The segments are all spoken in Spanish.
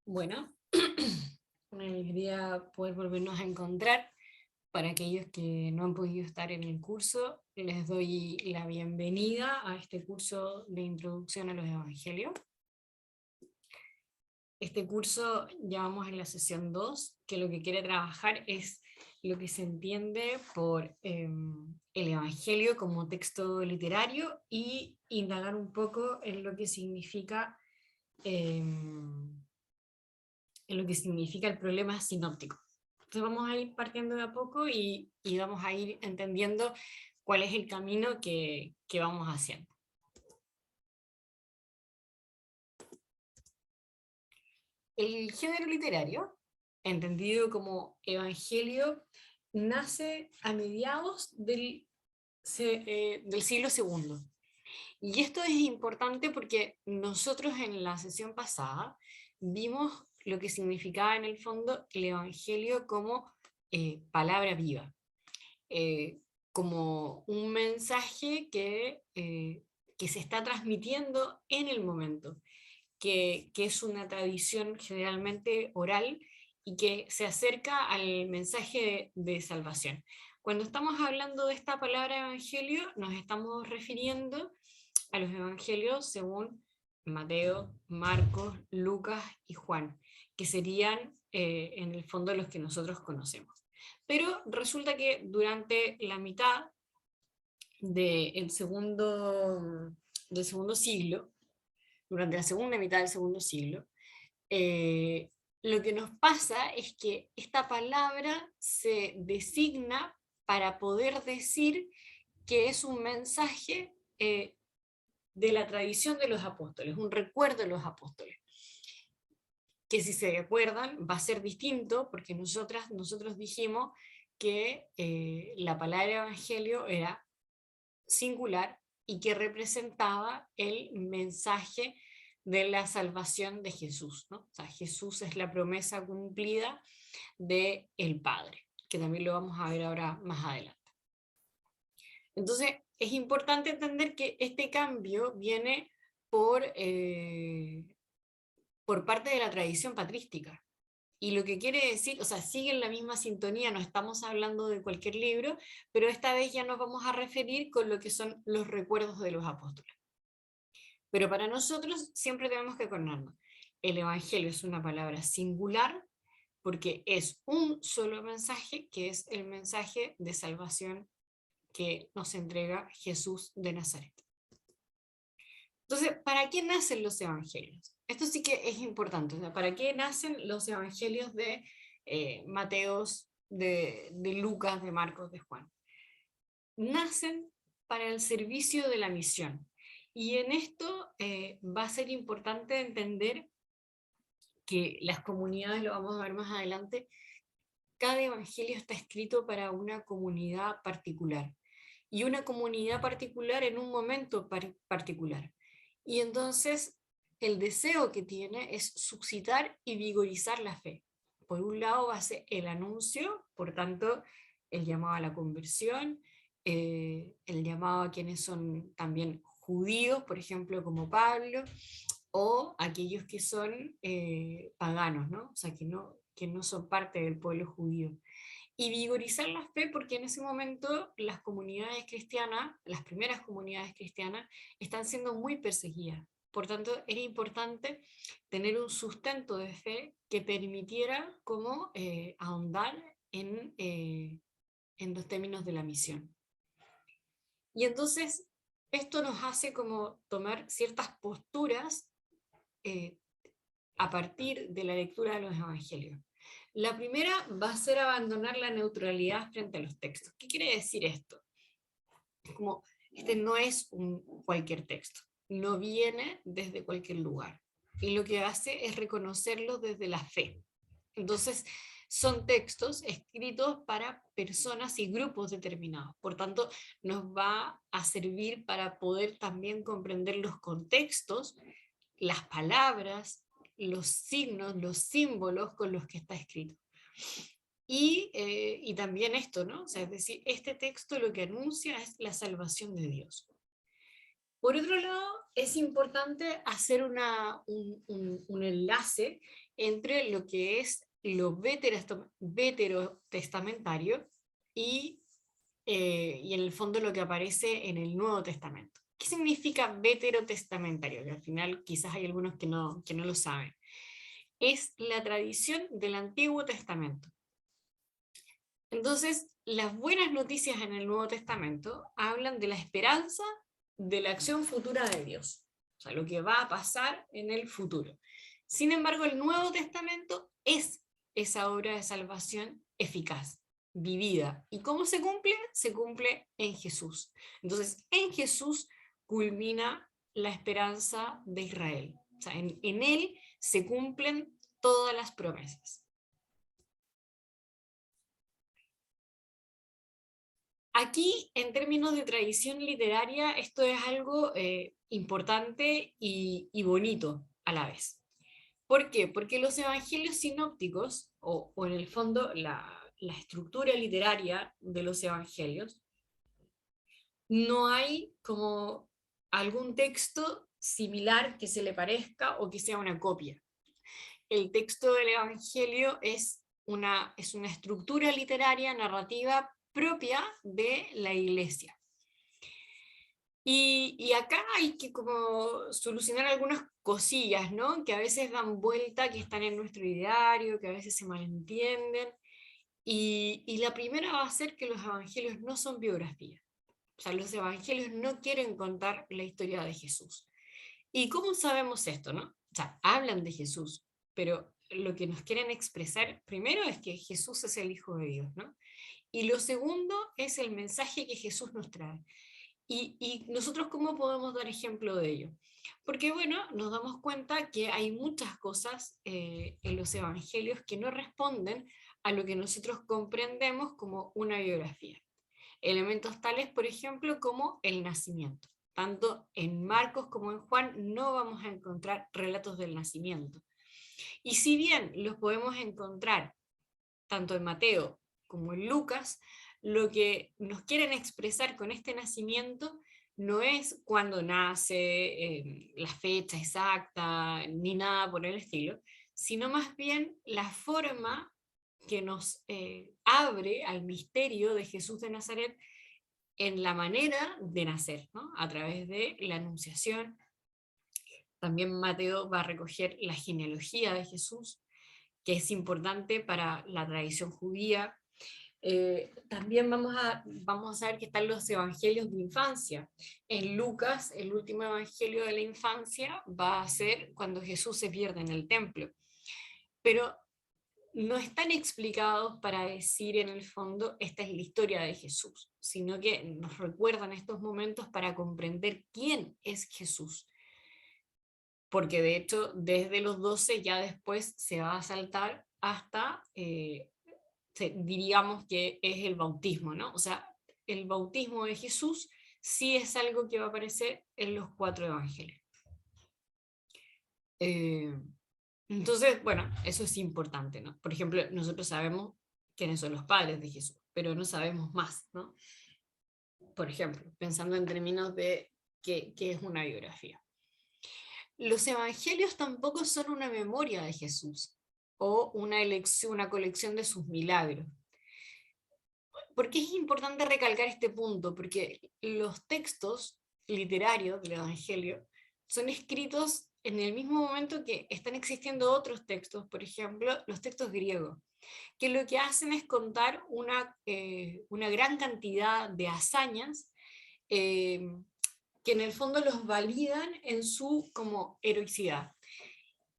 Bueno, una alegría poder volvernos a encontrar. Para aquellos que no han podido estar en el curso, les doy la bienvenida a este curso de Introducción a los Evangelios. Este curso ya vamos en la sesión 2, que lo que quiere trabajar es lo que se entiende por el Evangelio como texto literario y indagar un poco en lo que significa el problema sinóptico. Entonces vamos a ir partiendo de a poco y vamos a ir entendiendo cuál es el camino que vamos haciendo. El género literario, entendido como evangelio, nace a mediados del siglo II. Y esto es importante porque nosotros en la sesión pasada vimos lo que significaba en el fondo el Evangelio como palabra viva, eh, como un mensaje que se está transmitiendo en el momento, que es una tradición generalmente oral y que se acerca al mensaje de salvación. Cuando estamos hablando de esta palabra evangelio, nos estamos refiriendo a los evangelios según Mateo, Marcos, Lucas y Juan, que serían en el fondo los que nosotros conocemos. Pero resulta que durante la mitad del segundo siglo, durante la segunda mitad del segundo siglo, eh, lo que nos pasa es que esta palabra se designa para poder decir que es un mensaje de la tradición de los apóstoles, un recuerdo de los apóstoles, que si se acuerdan va a ser distinto porque nosotros dijimos que la palabra evangelio era singular y que representaba el mensaje de la salvación de Jesús, ¿no? O sea, Jesús es la promesa cumplida del Padre, que también lo vamos a ver ahora más adelante. Entonces, es importante entender que este cambio viene por parte de la tradición patrística. Y lo que quiere decir, o sea, sigue en la misma sintonía, no estamos hablando de cualquier libro, pero esta vez ya nos vamos a referir con lo que son los recuerdos de los apóstoles. Pero para nosotros siempre tenemos que acordarnos, el Evangelio es una palabra singular porque es un solo mensaje, que es el mensaje de salvación que nos entrega Jesús de Nazaret. Entonces, ¿para qué nacen los evangelios? Esto sí que es importante. O sea, ¿para qué nacen los evangelios de Mateos, de Lucas, de Marcos, de Juan? Nacen para el servicio de la misión. Y en esto va a ser importante entender que las comunidades, lo vamos a ver más adelante, cada evangelio está escrito para una comunidad particular. Y una comunidad particular en un momento particular. Y entonces el deseo que tiene es suscitar y vigorizar la fe. Por un lado va a ser el anuncio, por tanto, el llamado a la conversión, el llamado a quienes son también judíos, por ejemplo, como Pablo, o aquellos que son paganos, ¿no? O sea, que no son parte del pueblo judío. Y vigorizar la fe porque en ese momento las comunidades cristianas, las primeras comunidades cristianas, están siendo muy perseguidas. Por tanto, era importante tener un sustento de fe que permitiera como ahondar en los términos de la misión. Y entonces esto nos hace como tomar ciertas posturas eh, a partir de la lectura de los evangelios. La primera va a ser abandonar la neutralidad frente a los textos. ¿Qué quiere decir esto? Como este no es cualquier texto, no viene desde cualquier lugar. Y lo que hace es reconocerlo desde la fe. Entonces, son textos escritos para personas y grupos determinados. Por tanto, nos va a servir para poder también comprender los contextos, las palabras, los signos, los símbolos con los que está escrito. Y también esto, ¿no? O sea, es decir, este texto lo que anuncia es la salvación de Dios. Por otro lado, es importante hacer un enlace entre lo que es lo veterotestamentario y en el fondo lo que aparece en el Nuevo Testamento. ¿Qué significa veterotestamentario? Que al final quizás hay algunos que no lo saben. Es la tradición del Antiguo Testamento. Entonces, las buenas noticias en el Nuevo Testamento hablan de la esperanza de la acción futura de Dios, o sea, lo que va a pasar en el futuro. Sin embargo, el Nuevo Testamento es esa obra de salvación eficaz, vivida. ¿Y cómo se cumple? Se cumple en Jesús. Entonces, en Jesús culmina la esperanza de Israel. O sea, en Él se cumplen todas las promesas. Aquí, en términos de tradición literaria, esto es algo importante y bonito a la vez. ¿Por qué? Porque los evangelios sinópticos, o en el fondo la estructura literaria de los evangelios, no hay como algún texto similar que se le parezca o que sea una copia. El texto del evangelio es una estructura literaria, narrativa propia de la iglesia. Y acá hay que como solucionar algunas cosillas, ¿no? Que a veces dan vuelta, que están en nuestro ideario, que a veces se malentienden. Y la primera va a ser que los evangelios no son biografías. O sea, los evangelios no quieren contar la historia de Jesús. ¿Y cómo sabemos esto, no? O sea, hablan de Jesús, pero lo que nos quieren expresar primero es que Jesús es el Hijo de Dios, ¿no? Y lo segundo es el mensaje que Jesús nos trae. Y nosotros, ¿cómo podemos dar ejemplo de ello? Porque, bueno, nos damos cuenta que hay muchas cosas en los evangelios que no responden a lo que nosotros comprendemos como una biografía. Elementos tales, por ejemplo, como el nacimiento. Tanto en Marcos como en Juan no vamos a encontrar relatos del nacimiento. Y si bien los podemos encontrar tanto en Mateo como en Lucas, lo que nos quieren expresar con este nacimiento no es cuando nace, la fecha exacta, ni nada por el estilo, sino más bien la forma que nos abre al misterio de Jesús de Nazaret en la manera de nacer, ¿no? A través de la anunciación. También Mateo va a recoger la genealogía de Jesús, que es importante para la tradición judía. También vamos a ver que están los evangelios de infancia. En Lucas, el último evangelio de la infancia va a ser cuando Jesús se pierde en el templo. Pero no están explicados para decir en el fondo esta es la historia de Jesús, sino que nos recuerdan estos momentos para comprender quién es Jesús. Porque de hecho desde los 12 ya después se va a saltar hasta, diríamos que es el bautismo, ¿no? O sea, el bautismo de Jesús sí es algo que va a aparecer en los 4 evangelios. Entonces, bueno, eso es importante, ¿no? Por ejemplo, nosotros sabemos quiénes son los padres de Jesús, pero no sabemos más, ¿no? Por ejemplo, pensando en términos de qué es una biografía. Los evangelios tampoco son una memoria de Jesús o una colección de sus milagros. ¿Por qué es importante recalcar este punto? Porque los textos literarios del evangelio son escritos en el mismo momento que están existiendo otros textos, por ejemplo, los textos griegos, que lo que hacen es contar una gran cantidad de hazañas que en el fondo los validan en su como heroicidad.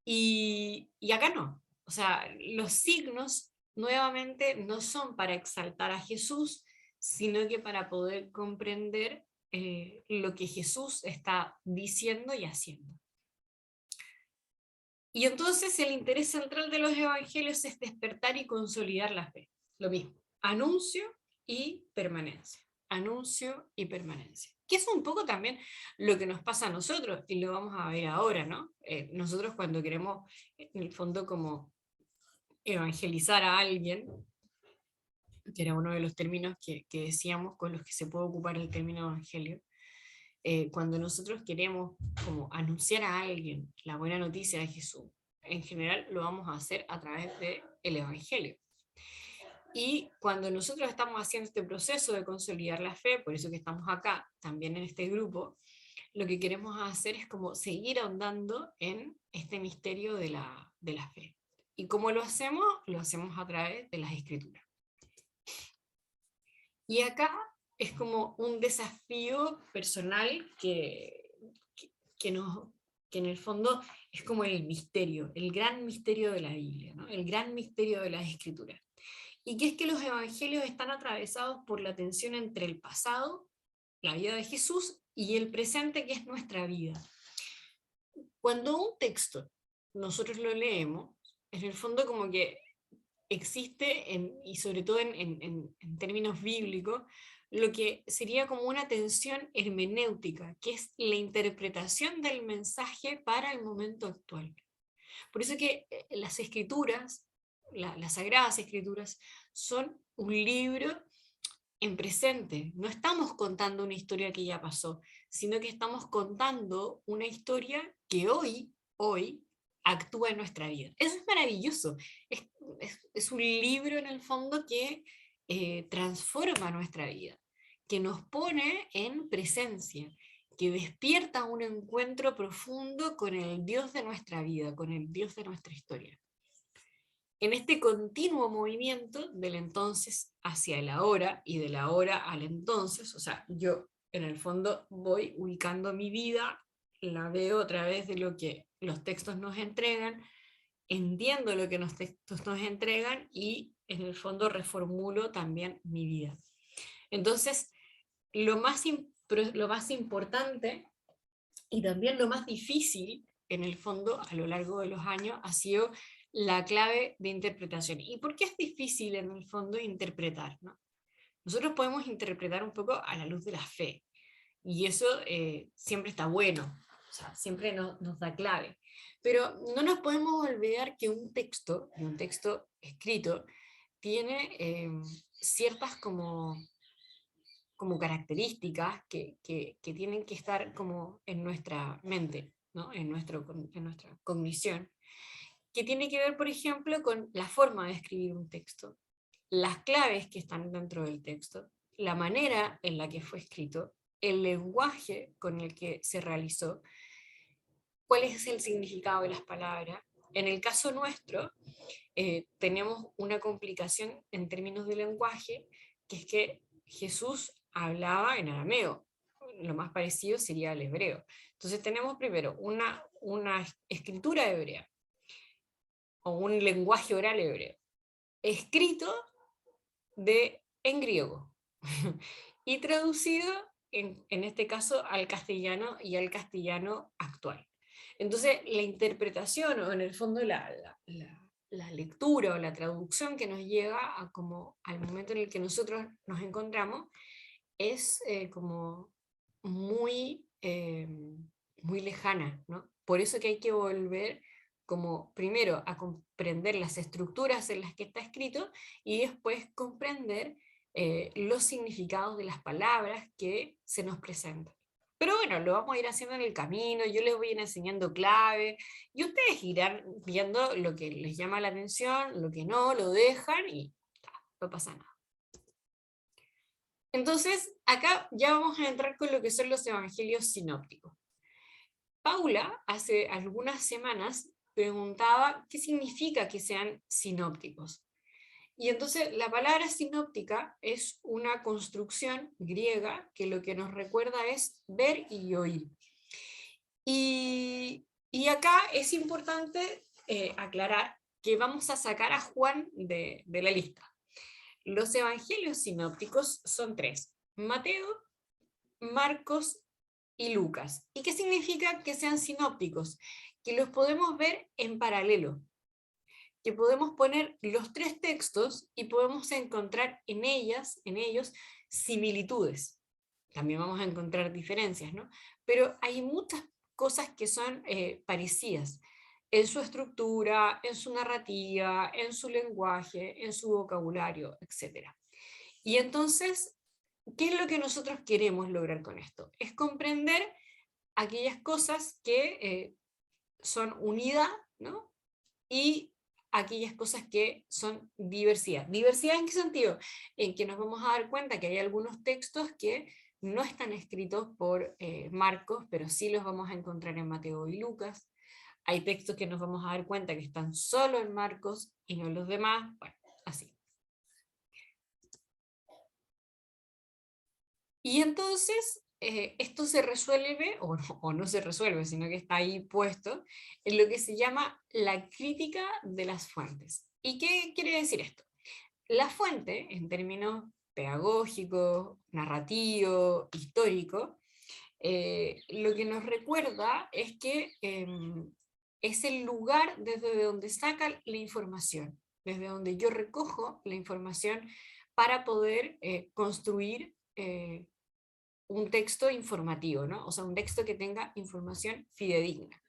Y acá no. O sea, los signos nuevamente no son para exaltar a Jesús, sino que para poder comprender lo que Jesús está diciendo y haciendo. Y entonces el interés central de los evangelios es despertar y consolidar la fe. Lo mismo, anuncio y permanencia. Anuncio y permanencia. Que es un poco también lo que nos pasa a nosotros, y lo vamos a ver ahora, ¿no? Nosotros cuando queremos, en el fondo, como evangelizar a alguien, que era uno de los términos que decíamos con los que se puede ocupar el término evangelio, cuando nosotros queremos como anunciar a alguien la buena noticia de Jesús, en general lo vamos a hacer a través del Evangelio. Y cuando nosotros estamos haciendo este proceso de consolidar la fe, por eso que estamos acá, también en este grupo, lo que queremos hacer es como seguir ahondando en este misterio de la fe. ¿Y cómo lo hacemos? Lo hacemos a través de las Escrituras. Y acá es como un desafío personal que en el fondo es como el misterio, el gran misterio de la Biblia, ¿no? El gran misterio de las Escrituras. Y que es que los evangelios están atravesados por la tensión entre el pasado, la vida de Jesús, y el presente, que es nuestra vida. Cuando un texto nosotros lo leemos, en el fondo como que existe, y sobre todo en términos bíblicos, lo que sería como una tensión hermenéutica, que es la interpretación del mensaje para el momento actual. Por eso que las escrituras, las sagradas escrituras, son un libro en presente. No estamos contando una historia que ya pasó, sino que estamos contando una historia que hoy actúa en nuestra vida. Eso es maravilloso. Es un libro en el fondo que transforma nuestra vida, que nos pone en presencia, que despierta un encuentro profundo con el Dios de nuestra vida, con el Dios de nuestra historia. En este continuo movimiento del entonces hacia el ahora y del ahora al entonces, o sea, yo en el fondo voy ubicando mi vida, la veo a través de lo que los textos nos entregan, entiendo lo que los textos nos entregan y en el fondo reformulo también mi vida. Entonces, lo más importante y también lo más difícil, en el fondo, a lo largo de los años, ha sido la clave de interpretación. ¿Y por qué es difícil, en el fondo, interpretar, ¿no? Nosotros podemos interpretar un poco a la luz de la fe, y eso siempre está bueno, o sea, siempre nos da clave. Pero no nos podemos olvidar que un texto escrito, tiene ciertas como características que tienen que estar como en nuestra mente, ¿no? En nuestra cognición, que tiene que ver, por ejemplo, con la forma de escribir un texto, las claves que están dentro del texto, la manera en la que fue escrito, el lenguaje con el que se realizó, cuál es el significado de las palabras. En el caso nuestro, tenemos una complicación en términos de lenguaje, que es que Jesús hablaba en arameo, lo más parecido sería el hebreo. Entonces tenemos primero una escritura hebrea, o un lenguaje oral hebreo, escrito en griego, y traducido en este caso al castellano y al castellano actual. Entonces la interpretación, o en el fondo la lectura o la traducción que nos llega a como al momento en el que nosotros nos encontramos, es como muy, muy lejana, ¿no? Por eso que hay que volver como primero a comprender las estructuras en las que está escrito, y después comprender los significados de las palabras que se nos presentan. Pero bueno, lo vamos a ir haciendo en el camino, yo les voy a ir enseñando clave, y ustedes irán viendo lo que les llama la atención, lo que no, lo dejan y no pasa nada. Entonces, acá ya vamos a entrar con lo que son los evangelios sinópticos. Paula, hace algunas semanas, preguntaba qué significa que sean sinópticos. Y entonces la palabra sinóptica es una construcción griega que lo que nos recuerda es ver y oír. Y acá es importante aclarar que vamos a sacar a Juan de la lista. Los evangelios sinópticos son tres: Mateo, Marcos y Lucas. ¿Y qué significa que sean sinópticos? Que los podemos ver en paralelo, que podemos poner los tres textos y podemos encontrar en ellos, similitudes. También vamos a encontrar diferencias, ¿no? Pero hay muchas cosas que son parecidas en su estructura, en su narrativa, en su lenguaje, en su vocabulario, etc. Y entonces, ¿qué es lo que nosotros queremos lograr con esto? Es comprender aquellas cosas que son unidad, ¿no? y aquellas cosas que son diversidad. ¿Diversidad en qué sentido? En que nos vamos a dar cuenta que hay algunos textos que no están escritos por Marcos, pero sí los vamos a encontrar en Mateo y Lucas. Hay textos que nos vamos a dar cuenta que están solo en Marcos y no en los demás. Bueno, así. Y entonces esto se resuelve, o no se resuelve, sino que está ahí puesto, en lo que se llama la crítica de las fuentes. ¿Y qué quiere decir esto? La fuente, en términos pedagógicos, narrativo, histórico, lo que nos recuerda es que es el lugar desde donde saca la información, desde donde yo recojo la información para poder construir un texto informativo, ¿no? O sea, un texto que tenga información fidedigna.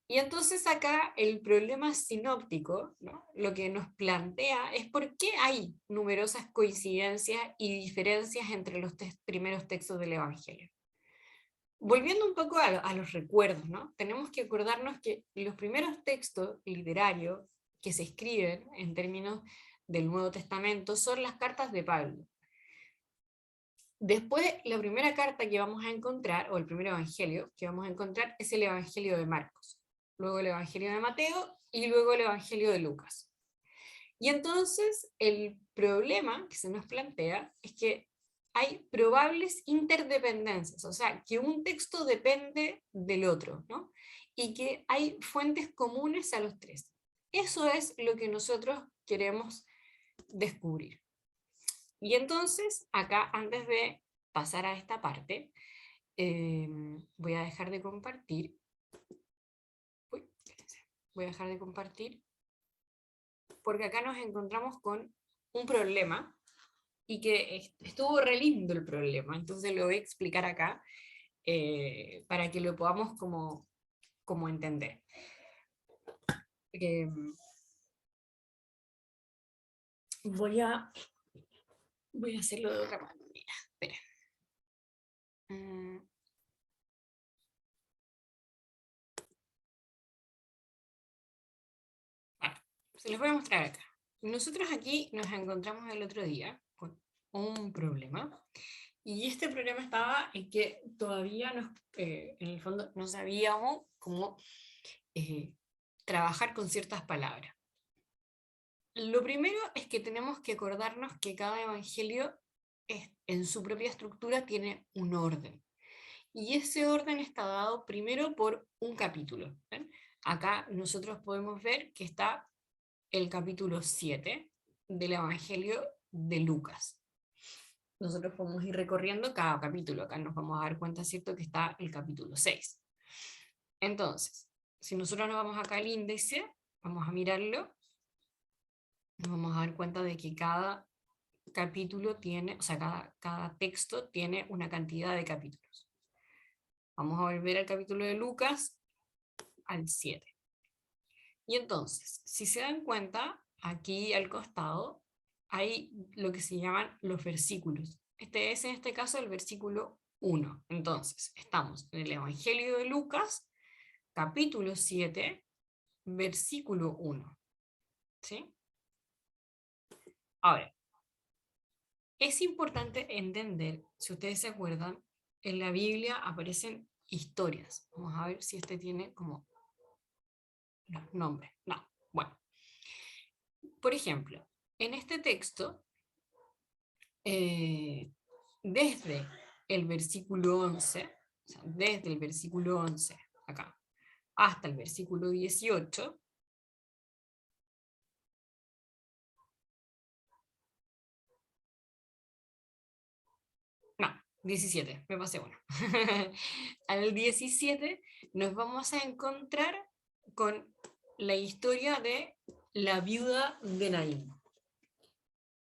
Y entonces acá el problema sinóptico, ¿no? Lo que nos plantea es por qué hay numerosas coincidencias y diferencias entre los primeros textos del Evangelio. Volviendo un poco a los recuerdos, ¿no? Tenemos que acordarnos que los primeros textos literarios que se escriben en términos del Nuevo Testamento son las cartas de Pablo. Después, la primera carta que vamos a encontrar, o el primer evangelio que vamos a encontrar, es el Evangelio de Marcos, luego el Evangelio de Mateo y luego el Evangelio de Lucas. Y entonces el problema que se nos plantea es que hay probables interdependencias, o sea, que un texto depende del otro, ¿no? Y que hay fuentes comunes a los tres. Eso es lo que nosotros queremos descubrir. Y entonces, acá, antes de pasar a esta parte, voy a dejar de compartir. Uy, voy a dejar de compartir, porque acá nos encontramos con un problema, y que estuvo re lindo el problema, entonces lo voy a explicar acá, para que lo podamos como entender. Voy a hacerlo de otra manera. Espera. Bueno, se los voy a mostrar acá. Nosotros aquí nos encontramos el otro día con un problema, y este problema estaba en que todavía en el fondo no sabíamos cómo trabajar con ciertas palabras. Lo primero es que tenemos que acordarnos que cada evangelio en su propia estructura tiene un orden. Y ese orden está dado primero por un capítulo. ¿Ven? Acá nosotros podemos ver que está el capítulo 7 del Evangelio de Lucas. Nosotros podemos ir recorriendo cada capítulo. Acá nos vamos a dar cuenta, ¿cierto?, que está el capítulo 6. Entonces, si nosotros nos vamos acá al índice, vamos a mirarlo, nos vamos a dar cuenta de que cada capítulo tiene, o sea, cada texto tiene una cantidad de capítulos. Vamos a volver al capítulo de Lucas, al 7. Y entonces, si se dan cuenta, aquí al costado hay lo que se llaman los versículos. Este es en este caso el versículo 1. Entonces, estamos en el Evangelio de Lucas, capítulo 7, versículo 1. ¿Sí? Ahora, es importante entender, si ustedes se acuerdan, en la Biblia aparecen historias. Vamos a ver si este tiene como los nombres. No, bueno. Por ejemplo, en este texto, desde el versículo 11, o sea, desde el versículo 11 acá, hasta el versículo 18, no, 17, me pasé uno. Al 17 nos vamos a encontrar con la historia de la viuda de Naín.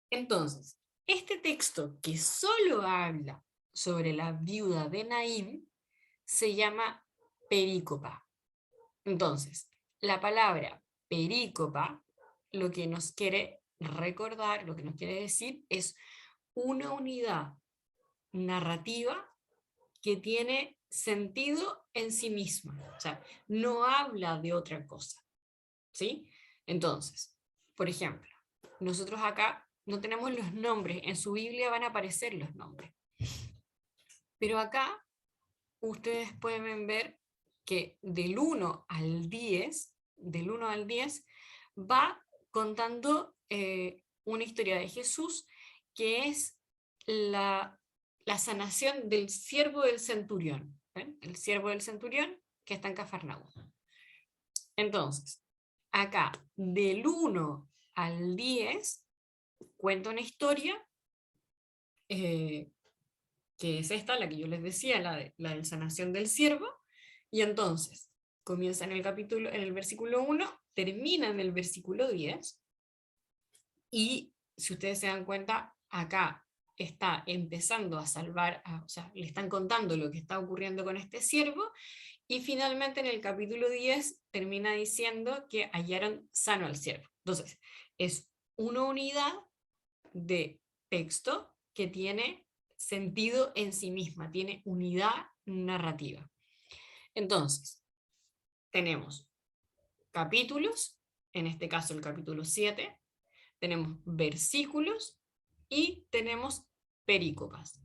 Entonces, este texto que solo habla sobre la viuda de Naín se llama perícopa. Entonces, la palabra perícopa lo que nos quiere recordar, lo que nos quiere decir es una unidad narrativa que tiene sentido en sí misma, o sea, no habla de otra cosa. ¿sí? Entonces, por ejemplo, nosotros acá no tenemos los nombres, en su Biblia van a aparecer los nombres, pero acá ustedes pueden ver que del 1 al 10 va contando una historia de Jesús que es la, la sanación del siervo del centurión, ¿ven? El siervo del centurión que está en Cafarnaúm. Entonces, acá, del 1 al 10, cuenta una historia, que es esta, la que yo les decía, la de sanación del siervo, y entonces comienza en el versículo 1, termina en el versículo 10, y si ustedes se dan cuenta, acá está empezando a salvar, o sea, le están contando lo que está ocurriendo con este siervo, y finalmente en el capítulo 10 termina diciendo que hallaron sano al siervo. Entonces, es una unidad de texto que tiene sentido en sí misma, tiene unidad narrativa. Entonces, tenemos capítulos, en este caso el capítulo 7, tenemos versículos y tenemos perícopas.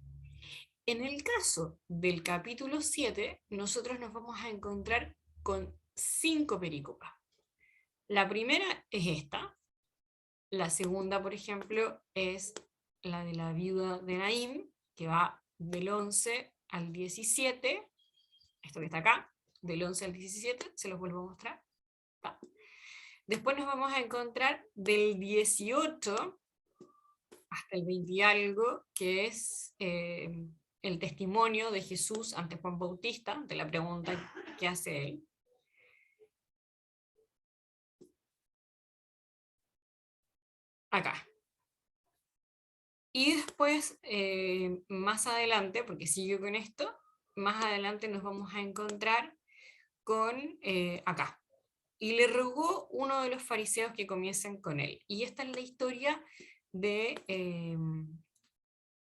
En el caso del capítulo 7, nosotros nos vamos a encontrar con 5 perícopas. La primera es esta, la segunda, por ejemplo, es la de la viuda de Naín, que va del 11 al 17, esto que está acá, del 11 al 17, se los vuelvo a mostrar. Está. Después nos vamos a encontrar del 18 hasta el 20 y algo, que es el testimonio de Jesús ante Juan Bautista, ante la pregunta que hace él. Acá. Y después, más adelante, porque sigue con esto, más adelante nos vamos a encontrar con acá. Y le rogó uno de los fariseos que comiencen con él. Y esta es la historia de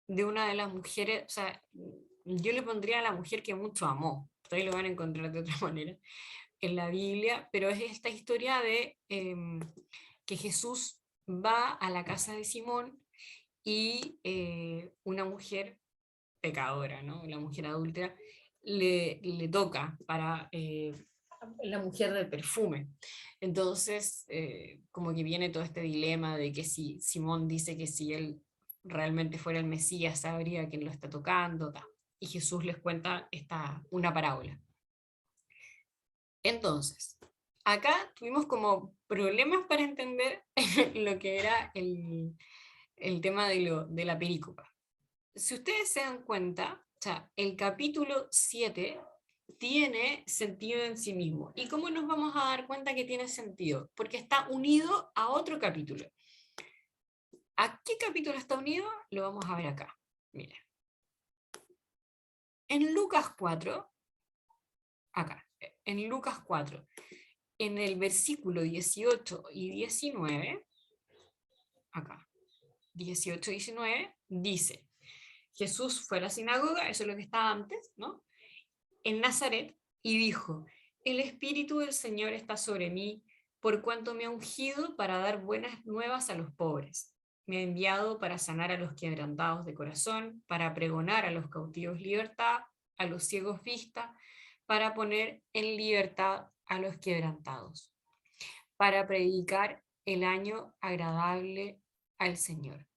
una de las mujeres, o sea, yo le pondría a la mujer que mucho amó. Ustedes lo van a encontrar de otra manera en la Biblia, pero es esta historia de que Jesús va a la casa de Simón y una mujer pecadora, ¿no? La mujer adúltera, le toca para la mujer del perfume. Entonces, como que viene todo este dilema de que si Simón dice que si él realmente fuera el Mesías, sabría quién lo está tocando, ta. Y Jesús les cuenta una parábola. Entonces, acá tuvimos como problemas para entender lo que era el tema de la perícopa. Si ustedes se dan cuenta, o sea, el capítulo 7 tiene sentido en sí mismo. ¿Y cómo nos vamos a dar cuenta que tiene sentido? Porque está unido a otro capítulo. ¿A qué capítulo está unido? Lo vamos a ver acá. Miren. En Lucas 4, acá, en Lucas 4, en el versículo 18 y 19, acá, 18 y 19, dice, Jesús fue a la sinagoga, eso es lo que estaba antes, ¿no? En Nazaret, y dijo, el Espíritu del Señor está sobre mí, por cuanto me ha ungido para dar buenas nuevas a los pobres. Me ha enviado para sanar a los quebrantados de corazón, para pregonar a los cautivos libertad, a los ciegos vista, para poner en libertad a los quebrantados, para predicar el año agradable al Señor.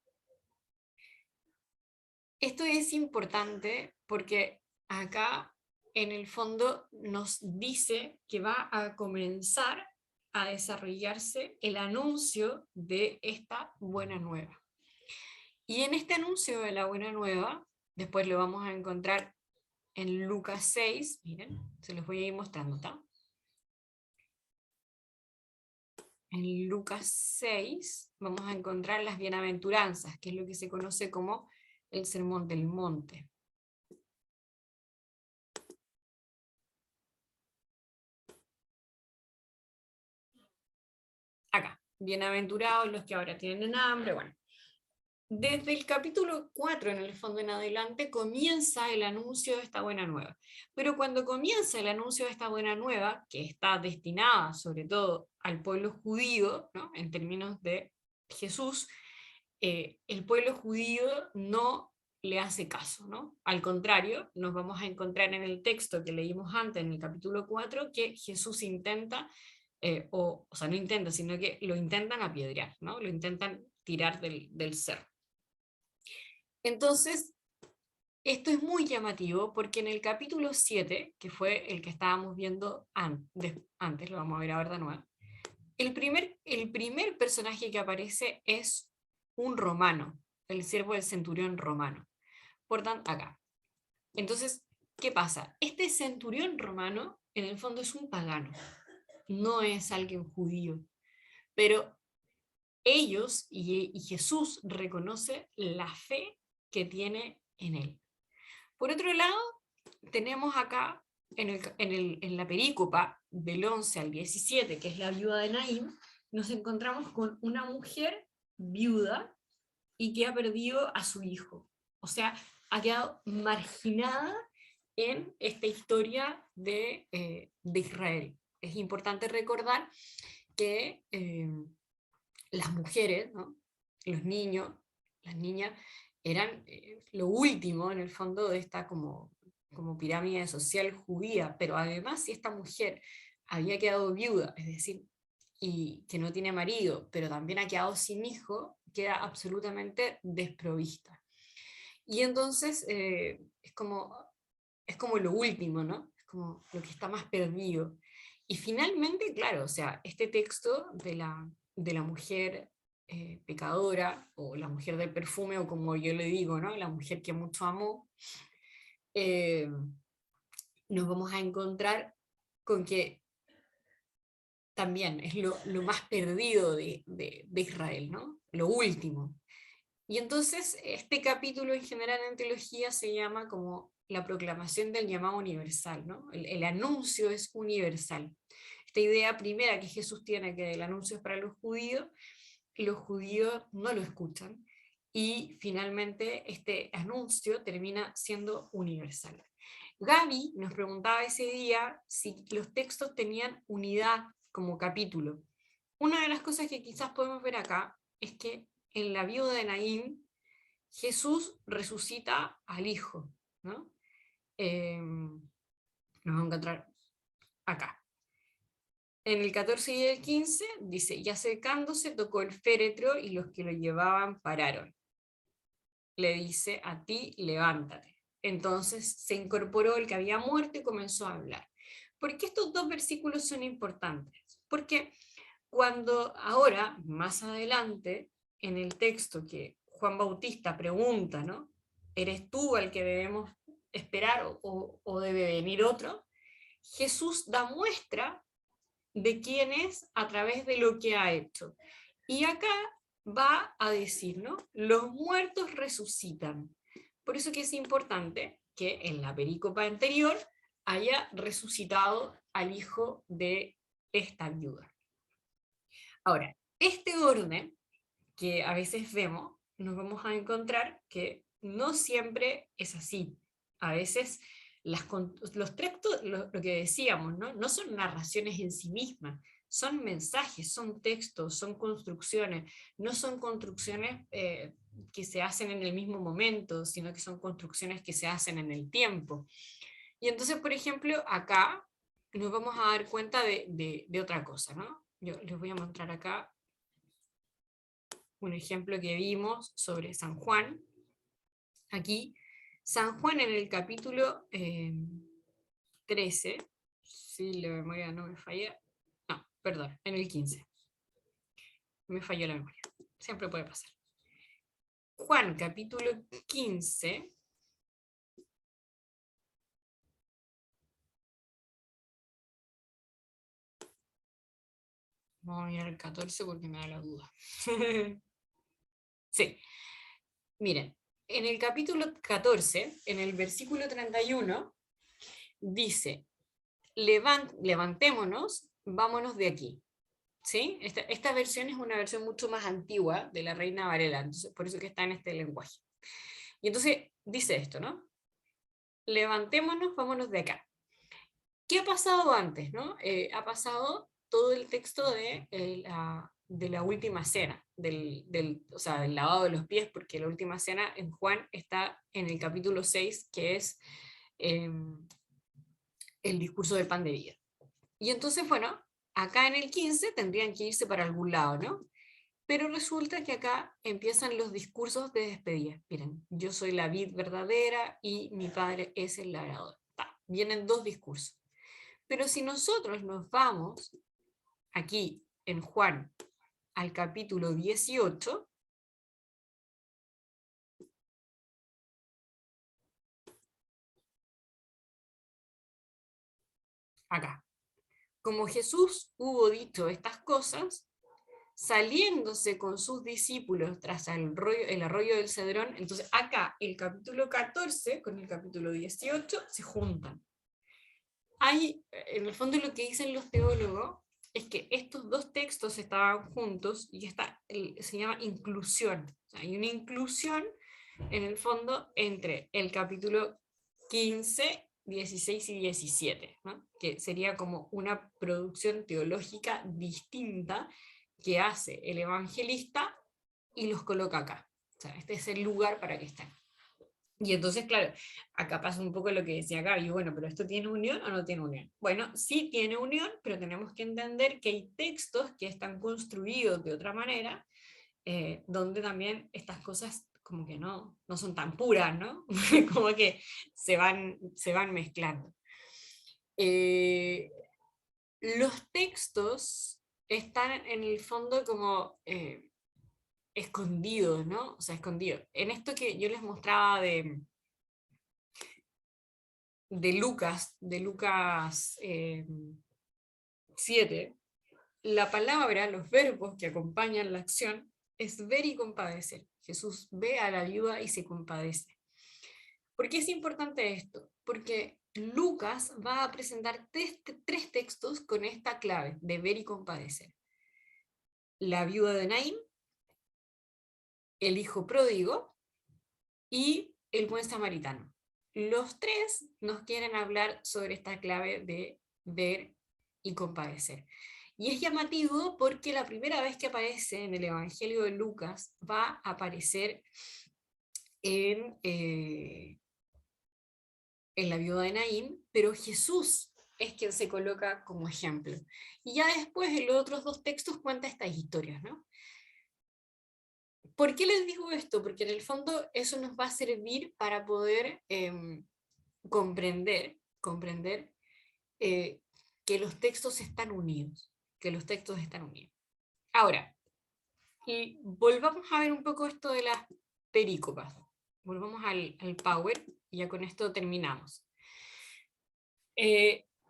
Esto es importante porque acá en el fondo nos dice que va a comenzar a desarrollarse el anuncio de esta buena nueva. Y en este anuncio de la buena nueva, después lo vamos a encontrar en Lucas 6, miren, se los voy a ir mostrando, ¿está? En Lucas 6 vamos a encontrar las bienaventuranzas, que es lo que se conoce como el Sermón del Monte. Acá, bienaventurados los que ahora tienen hambre, bueno. desde el capítulo 4 en el fondo en adelante comienza el anuncio de esta buena nueva. Pero cuando comienza el anuncio de esta buena nueva, que está destinada sobre todo al pueblo judío, ¿no? En términos de Jesús, el pueblo judío no le hace caso, ¿no? Al contrario, nos vamos a encontrar en el texto que leímos antes, en el capítulo 4, que Jesús intenta, o sea, no intenta, sino que lo intentan apedrear, ¿no? Lo intentan tirar del cerro. Entonces, esto es muy llamativo porque en el capítulo 7, que fue el que estábamos viendo antes, lo vamos a ver ahora de nuevo, el primer personaje que aparece es un romano, el siervo del centurión romano. Por tanto, acá. Entonces, ¿qué pasa? Este centurión romano, en el fondo, es un pagano, no es alguien judío, pero ellos y Jesús reconoce la fe que tiene en él. Por otro lado, tenemos acá en la perícopa del 11 al 17, que es la viuda de Naín, nos encontramos con una mujer viuda y que ha perdido a su hijo. O sea, ha quedado marginada en esta historia de Israel. Es importante recordar que las mujeres, ¿no? Los niños, las niñas, eran lo último en el fondo de esta como pirámide social judía, pero además si esta mujer había quedado viuda, es decir, y que no tiene marido, pero también ha quedado sin hijo, queda absolutamente desprovista. Y entonces es como lo último, ¿no? Es como lo que está más perdido. Y finalmente, claro, o sea, este texto de la mujer pecadora, o la mujer del perfume, o como yo le digo, ¿no? La mujer que mucho amó, eh, nos vamos a encontrar con que también es lo más perdido de Israel, ¿no? Lo último. Y entonces este capítulo en general en teología se llama como la proclamación del llamado universal, ¿no? El anuncio es universal. Esta idea primera que Jesús tiene, que el anuncio es para los judíos no lo escuchan, y finalmente este anuncio termina siendo universal. Gaby nos preguntaba ese día si los textos tenían unidad como capítulo. Una de las cosas que quizás podemos ver acá es que en la viuda de Naín, Jesús resucita al hijo, ¿no? Nos vamos a encontrar acá. En el 14 y el 15 dice, y acercándose tocó el féretro y los que lo llevaban pararon. Le dice, a ti levántate. Entonces se incorporó el que había muerto y comenzó a hablar. ¿Por qué estos dos versículos son importantes? Porque cuando ahora, más adelante, en el texto que Juan Bautista pregunta, ¿no? ¿Eres tú al que debemos esperar o debe venir otro? Jesús da muestra de quién es a través de lo que ha hecho. Y acá va a decir, ¿no? Los muertos resucitan. Por eso que es importante que en la perícopa anterior haya resucitado al hijo de esta viuda. Ahora, este orden que a veces vemos, nos vamos a encontrar que no siempre es así. A veces los textos, lo que decíamos, ¿no? No son narraciones en sí mismas, son mensajes, son textos, son construcciones, no son construcciones que se hacen en el mismo momento, sino que son construcciones que se hacen en el tiempo. Y entonces, por ejemplo, acá nos vamos a dar cuenta de otra cosa, ¿no? Yo les voy a mostrar acá un ejemplo que vimos sobre San Juan. Aquí, San Juan en el capítulo 13, si la memoria no me falla, no, perdón, en el 15. Me falló la memoria, siempre puede pasar. Juan capítulo 15, vamos a mirar el 14 porque me da la duda. Sí, miren, en el capítulo 14, en el versículo 31, dice, levantémonos, vámonos de aquí. ¿sí? Esta versión es una versión mucho más antigua de la Reina Varela, entonces, por eso que está en este lenguaje. Y entonces dice esto, ¿no? Levantémonos, vámonos de acá. ¿Qué ha pasado antes, no? Ha pasado todo el texto de la última cena, o sea, del lavado de los pies, porque la última cena en Juan está en el capítulo 6, que es eh, el discurso del pan de vida. Y entonces, bueno, acá en el 15 tendrían que irse para algún lado, ¿no? Pero resulta que acá empiezan los discursos de despedida. Miren, yo soy la vid verdadera y mi padre es el labrador. Vienen dos discursos. Pero si nosotros nos vamos aquí en Juan al capítulo 18, acá, como Jesús hubo dicho estas cosas, saliéndose con sus discípulos tras el arroyo del Cedrón, entonces acá el capítulo 14 con el capítulo 18 se juntan. Hay, en el fondo lo que dicen los teólogos es que estos dos textos estaban juntos y se llama inclusión. O sea, hay una inclusión en el fondo entre el capítulo 15, 16 y 17, ¿no? Que sería como una producción teológica distinta que hace el evangelista y los coloca acá. O sea, este es el lugar para que estén. Y entonces, claro, acá pasa un poco lo que decía Gaby, bueno, pero ¿esto tiene unión o no tiene unión? Bueno, sí tiene unión, pero tenemos que entender que hay textos que están construidos de otra manera, donde también estas cosas como que no son tan puras, ¿no? Como que se van mezclando. Los textos están en el fondo como escondidos, ¿no? O sea, escondidos. En esto que yo les mostraba de Lucas 7, la palabra, los verbos que acompañan la acción es ver y compadecer. Jesús ve a la viuda y se compadece. ¿Por qué es importante esto? Porque Lucas va a presentar tres textos con esta clave de ver y compadecer. La viuda de Naín, el hijo pródigo y el buen samaritano. Los tres nos quieren hablar sobre esta clave de ver y compadecer. Y es llamativo porque la primera vez que aparece en el Evangelio de Lucas va a aparecer en la viuda de Naín, pero Jesús es quien se coloca como ejemplo. Y ya después en los otros dos textos cuenta estas historias, ¿no? ¿Por qué les digo esto? Porque en el fondo eso nos va a servir para poder comprender eh, que los textos están unidos, que los textos están unidos. Ahora, y volvamos a ver un poco esto de las perícopas. Volvamos al Power y ya con esto terminamos.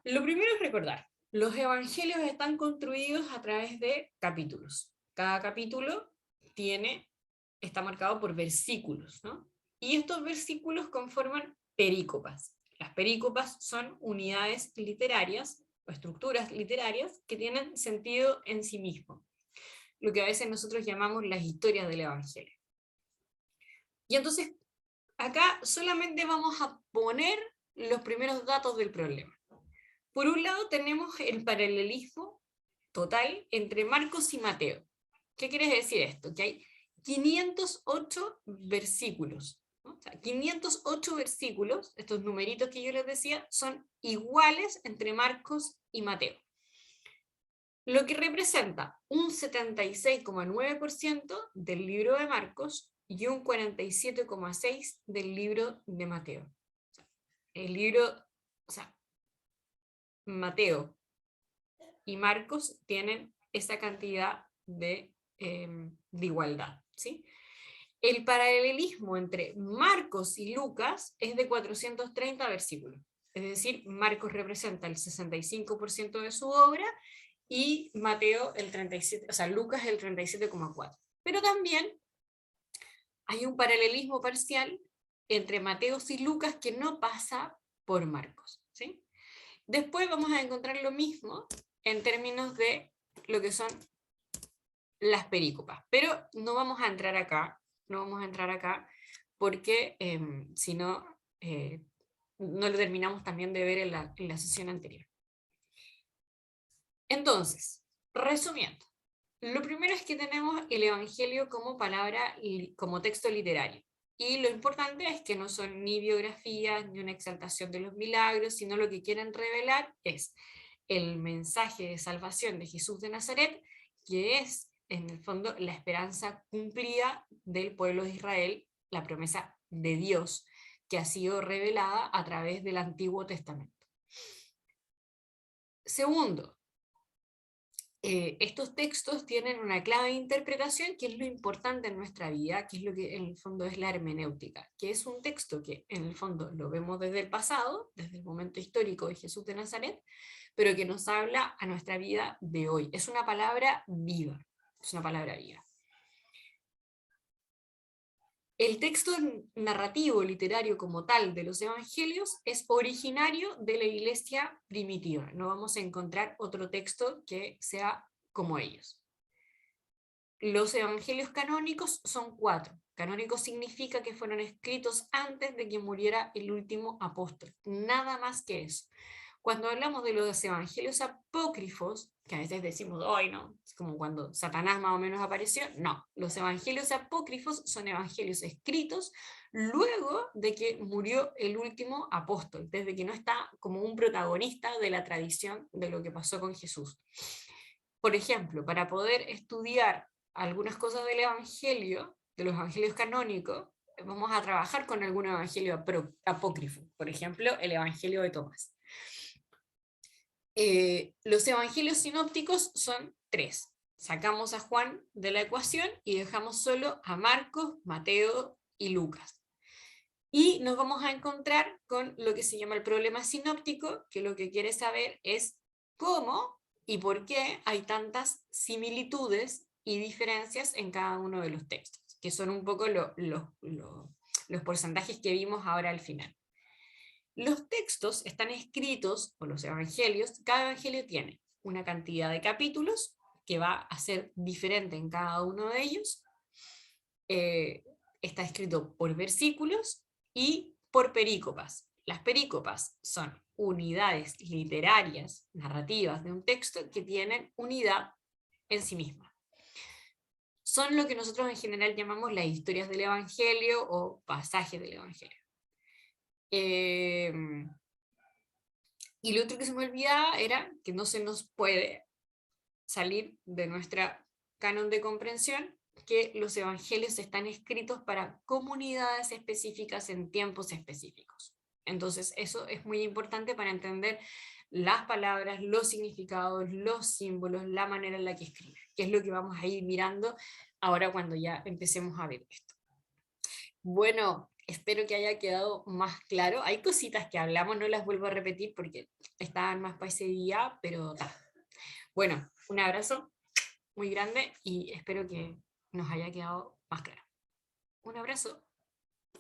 Lo primero es recordar, los evangelios están construidos a través de capítulos. Cada capítulo está marcado por versículos, ¿no? Y estos versículos conforman perícopas. Las perícopas son unidades literarias o estructuras literarias que tienen sentido en sí mismo, lo que a veces nosotros llamamos las historias del Evangelio. Y entonces, acá solamente vamos a poner los primeros datos del problema. Por un lado tenemos el paralelismo total entre Marcos y Mateo. ¿Qué quiere decir esto? Que hay 508 versículos. ¿No? O sea, 508 versículos, estos numeritos que yo les decía, son iguales entre Marcos y Mateo. Lo que representa un 76,9% del libro de Marcos y un 47,6% del libro de Mateo. O sea, el libro, o sea, Mateo y Marcos tienen esa cantidad de igualdad, ¿sí? El paralelismo entre Marcos y Lucas es de 430 versículos. Es decir, Marcos representa el 65% de su obra y Mateo el 37%, o sea, Lucas el 37,4%. Pero también hay un paralelismo parcial entre Mateo y Lucas que no pasa por Marcos, ¿sí? Después vamos a encontrar lo mismo en términos de lo que son las perícopas. Pero no vamos a entrar acá, porque si no, no lo terminamos también de ver en la sesión anterior. Entonces, resumiendo, lo primero es que tenemos el Evangelio como palabra, como texto literario. Y lo importante es que no son ni biografías, ni una exaltación de los milagros, sino lo que quieren revelar es el mensaje de salvación de Jesús de Nazaret, que es, en el fondo, la esperanza cumplida del pueblo de Israel, la promesa de Dios, que ha sido revelada a través del Antiguo Testamento. Segundo, estos textos tienen una clave de interpretación que es lo importante en nuestra vida, que es lo que en el fondo es la hermenéutica, que es un texto que en el fondo lo vemos desde el pasado, desde el momento histórico de Jesús de Nazaret, pero que nos habla a nuestra vida de hoy. Es una palabra viva, es una palabra viva. El texto narrativo literario como tal de los evangelios es originario de la iglesia primitiva. No vamos a encontrar otro texto que sea como ellos. Los evangelios canónicos son 4. Canónico significa que fueron escritos antes de que muriera el último apóstol. Nada más que eso. Cuando hablamos de los evangelios apócrifos, que a veces decimos, hoy no, es como cuando Satanás más o menos apareció, no, los evangelios apócrifos son evangelios escritos luego de que murió el último apóstol, desde que no está como un protagonista de la tradición de lo que pasó con Jesús. Por ejemplo, para poder estudiar algunas cosas del evangelio, de los evangelios canónicos, vamos a trabajar con algún evangelio apócrifo, por ejemplo, el evangelio de Tomás. Los evangelios sinópticos son 3. Sacamos a Juan de la ecuación y dejamos solo a Marcos, Mateo y Lucas. Y nos vamos a encontrar con lo que se llama el problema sinóptico, que lo que quiere saber es cómo y por qué hay tantas similitudes y diferencias en cada uno de los textos, que son un poco los porcentajes que vimos ahora al final. Los textos están escritos, o los evangelios, cada evangelio tiene una cantidad de capítulos que va a ser diferente en cada uno de ellos. Está escrito por versículos y por perícopas. Las perícopas son unidades literarias, narrativas de un texto que tienen unidad en sí misma. Son lo que nosotros en general llamamos las historias del evangelio o pasajes del evangelio. Y lo otro que se me olvidaba era que no se nos puede salir de nuestra canon de comprensión que los evangelios están escritos para comunidades específicas en tiempos específicos. Entonces eso es muy importante para entender las palabras, los significados, los símbolos, la manera en la que escriben, que es lo que vamos a ir mirando ahora cuando ya empecemos a ver esto. Bueno, espero que haya quedado más claro. Hay cositas que hablamos, no las vuelvo a repetir porque estaban más para ese día, pero ta. Bueno, un abrazo muy grande y espero que nos haya quedado más claro. Un abrazo.